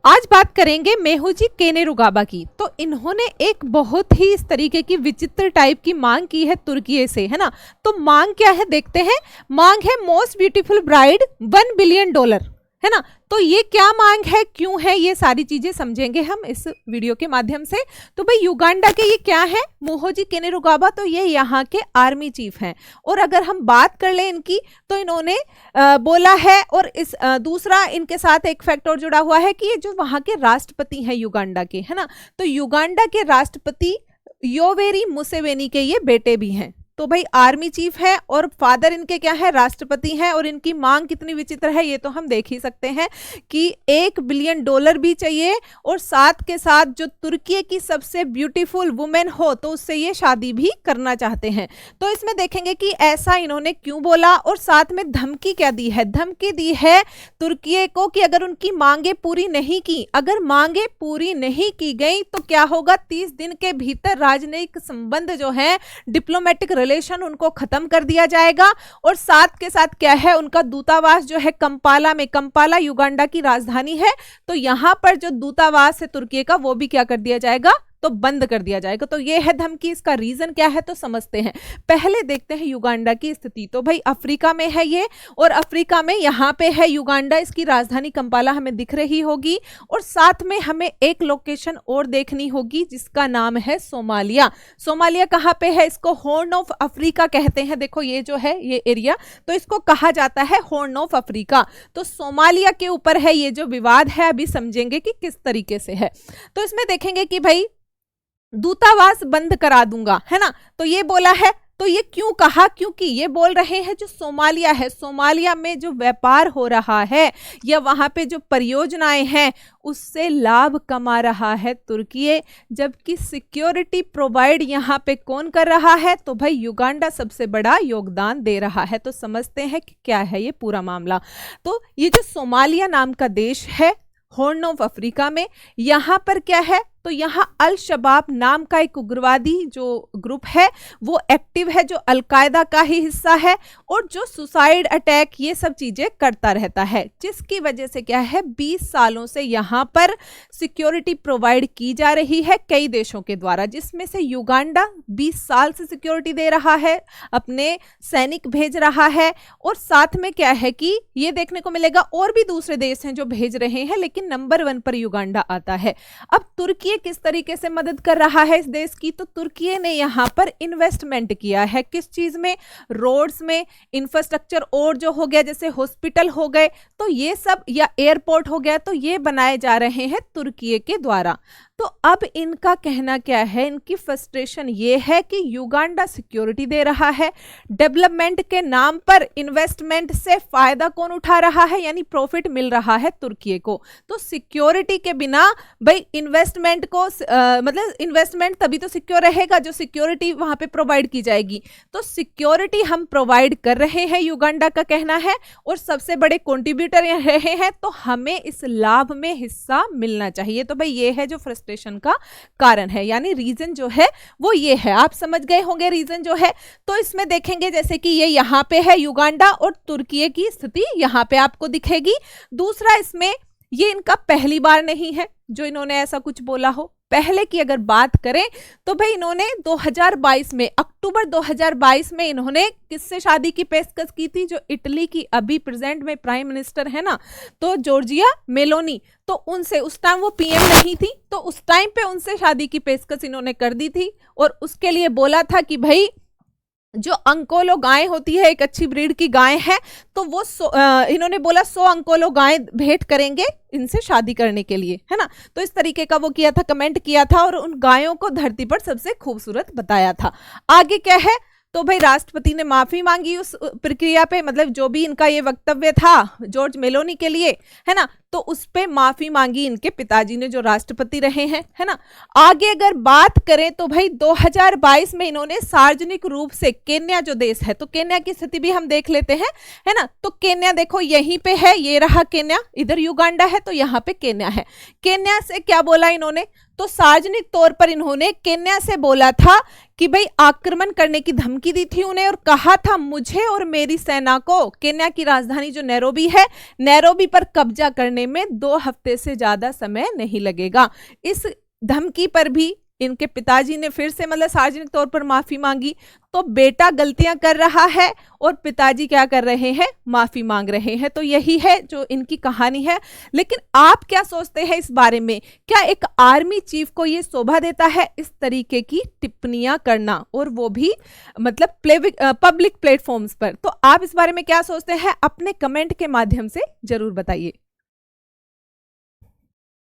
आज बात करेंगे मेहुजी केनेरुगाबा की। तो इन्होंने एक बहुत ही इस तरीके की विचित्र टाइप की मांग की है तुर्की से, है ना। तो मांग क्या है देखते हैं। मांग है मोस्ट ब्यूटीफुल ब्राइड $1 बिलियन, है ना। तो ये क्या मांग है, क्यों है, ये सारी चीजें समझेंगे हम इस वीडियो के माध्यम से। तो भाई युगांडा के ये क्या है, मोहोजी केनेरुगाबा, तो ये यहाँ के आर्मी चीफ हैं। और अगर हम बात कर लें इनकी, तो इन्होंने बोला है, और इस दूसरा इनके साथ एक फैक्टर जुड़ा हुआ है कि ये जो वहाँ के राष्ट्रपति हैं युगांडा के, है ना। तो युगांडा के राष्ट्रपति योवेरी मुसेवेनी के ये बेटे भी हैं। तो भाई आर्मी चीफ है और फादर इनके क्या है, राष्ट्रपति हैं। और इनकी मांग कितनी विचित्र है ये तो हम देख ही सकते हैं कि $1 बिलियन भी चाहिए, और साथ के साथ जो तुर्की की सबसे ब्यूटीफुल वुमेन हो तो उससे ये शादी भी करना चाहते हैं। तो इसमें देखेंगे कि ऐसा इन्होंने क्यों बोला, और साथ में धमकी क्या दी है। धमकी दी है तुर्की को कि अगर उनकी मांगे पूरी नहीं की, अगर मांगे पूरी नहीं की गई तो क्या होगा, 30 दिन के भीतर राजनयिक संबंध जो है, डिप्लोमेटिक रिलेशन, उनको खत्म कर दिया जाएगा। और साथ के साथ क्या है, उनका दूतावास जो है कंपाला में, कंपाला युगांडा की राजधानी है, तो यहां पर जो दूतावास है तुर्की का वो भी क्या कर दिया जाएगा, तो बंद कर दिया जाएगा। तो ये है धमकी। इसका रीजन क्या है तो समझते हैं। पहले देखते हैं युगांडा की स्थिति। तो भाई अफ्रीका में है ये, और अफ्रीका में यहाँ पे है युगांडा, इसकी राजधानी कंपाला हमें दिख रही होगी। और साथ में हमें एक लोकेशन और देखनी होगी जिसका नाम है सोमालिया। सोमालिया कहाँ पे है, इसको हॉर्न ऑफ अफ्रीका कहते हैं। देखो ये जो है ये एरिया, तो इसको कहा जाता है हॉर्न ऑफ अफ्रीका। तो सोमालिया के ऊपर है ये जो विवाद है, अभी समझेंगे कि किस तरीके से है। तो इसमें देखेंगे कि भाई दूतावास बंद करा दूंगा, है ना। तो ये बोला है, तो ये क्यों कहा, क्योंकि ये बोल रहे हैं जो सोमालिया है, सोमालिया में जो व्यापार हो रहा है या वहां पे जो परियोजनाएं हैं उससे लाभ कमा रहा है तुर्की, जबकि सिक्योरिटी प्रोवाइड यहाँ पे कौन कर रहा है, तो भाई युगांडा सबसे बड़ा योगदान दे रहा है। तो समझते हैं कि क्या है ये पूरा मामला। तो ये जो सोमालिया नाम का देश है हॉर्न ऑफ अफ्रीका में, यहाँ पर क्या है, तो यहाँ अल शबाब नाम का एक उग्रवादी जो ग्रुप है वो एक्टिव है, जो अलकायदा का ही हिस्सा है, और जो सुसाइड अटैक ये सब चीजें करता रहता है, जिसकी वजह से क्या है 20 सालों से यहाँ पर सिक्योरिटी प्रोवाइड की जा रही है कई देशों के द्वारा, जिसमें से युगांडा 20 साल से सिक्योरिटी दे रहा है, अपने सैनिक भेज रहा है। और साथ में क्या है कि ये देखने को मिलेगा और भी दूसरे देश हैं जो भेज रहे हैं, लेकिन नंबर 1 पर युगांडा आता है। अब तुर्की किस तरीके से मदद कर रहा है इस देश की, तो तुर्की ने यहाँ पर इन्वेस्टमेंट किया है। किस चीज में, रोड्स में, इंफ्रास्ट्रक्चर, और जो हो गया जैसे हॉस्पिटल हो गए, तो ये सब, या एयरपोर्ट हो गया, तो ये बनाए जा रहे हैं तुर्की के द्वारा। तो अब इनका कहना क्या है, इनकी फ्रस्ट्रेशन ये है कि युगांडा सिक्योरिटी दे रहा है, डेवलपमेंट के नाम पर इन्वेस्टमेंट से फायदा कौन उठा रहा है, यानी प्रॉफिट मिल रहा है तुर्की को। तो सिक्योरिटी के बिना भाई इन्वेस्टमेंट को मतलब इन्वेस्टमेंट तभी तो सिक्योर रहेगा जो सिक्योरिटी वहां पे प्रोवाइड की जाएगी। तो सिक्योरिटी हम प्रोवाइड कर रहे हैं, युगांडा का कहना है, और सबसे बड़े कंट्रीब्यूटर रहे हैं, तो हमें इस लाभ में हिस्सा मिलना चाहिए। तो भाई ये है जो का कारण है, यानी रीजन जो है वो ये है। आप समझ गए होंगे रीजन जो है। तो इसमें देखेंगे जैसे कि ये यहाँ पे है युगांडा, और तुर्की की स्थिति यहाँ पे आपको दिखेगी। दूसरा, इसमें ये इनका पहली बार नहीं है जो इन्होंने ऐसा कुछ बोला हो। पहले की अगर बात करें तो भाई इन्होंने 2022 में, अक्टूबर 2022 में इन्होंने किससे शादी की पेशकश की थी, जो इटली की अभी प्रेजेंट में प्राइम मिनिस्टर है ना, तो जॉर्जिया मेलोनी, तो उनसे, उस टाइम वो पीएम नहीं थी, तो उस टाइम पे उनसे शादी की पेशकश इन्होंने कर दी थी। और उसके लिए बोला था कि भाई जो अंकोलो गाय होती है, एक अच्छी ब्रीड की गाय है, तो वो इन्होंने बोला 100 अंकोलो गाय भेंट करेंगे इनसे शादी करने के लिए, है ना। तो इस तरीके का वो किया था, कमेंट किया था, और उन गायों को धरती पर सबसे खूबसूरत बताया था। आगे क्या है, तो भाई राष्ट्रपति ने माफी मांगी उस प्रक्रिया पे, मतलब जो भी इनका ये वक्तव्य था जॉर्ज मेलोनी के लिए, है ना, तो उस पे माफी मांगी इनके पिताजी ने जो राष्ट्रपति रहे हैं, है ना। आगे अगर बात करें तो भाई 2022 में इन्होंने सार्वजनिक रूप से, केन्या जो देश है, तो केन्या की स्थिति भी हम देख लेते हैं, है ना। तो केन्या देखो यहीं पे है, ये रहा केन्या, इधर युगांडा है, तो यहाँ पे केन्या है। केन्या से क्या बोला इन्होंने, तो सार्वजनिक तौर पर इन्होंने केन्या से बोला था कि भाई आक्रमण करने की धमकी दी थी उन्हें और कहा था मुझे और मेरी सेना को केन्या की राजधानी जो नैरोबी है, नैरोबी पर कब्जा करने में 2 हफ्ते से ज्यादा समय नहीं लगेगा। इस धमकी पर भी इनके पिताजी ने फिर से मतलब सार्वजनिक तौर पर माफी मांगी। तो बेटा गलतियां कर रहा है और पिताजी क्या कर रहे हैं, माफी मांग रहे हैं। तो यही है जो इनकी कहानी है। लेकिन आप क्या सोचते हैं इस बारे में? क्या एक आर्मी चीफ को ये शोभा देता है इस तरीके की टिप्पणियां करना, और वो भी मतलब पब्लिक प्लेटफॉर्म्स पर? तो आप इस बारे में क्या सोचते हैं अपने कमेंट के माध्यम से जरूर बताइए।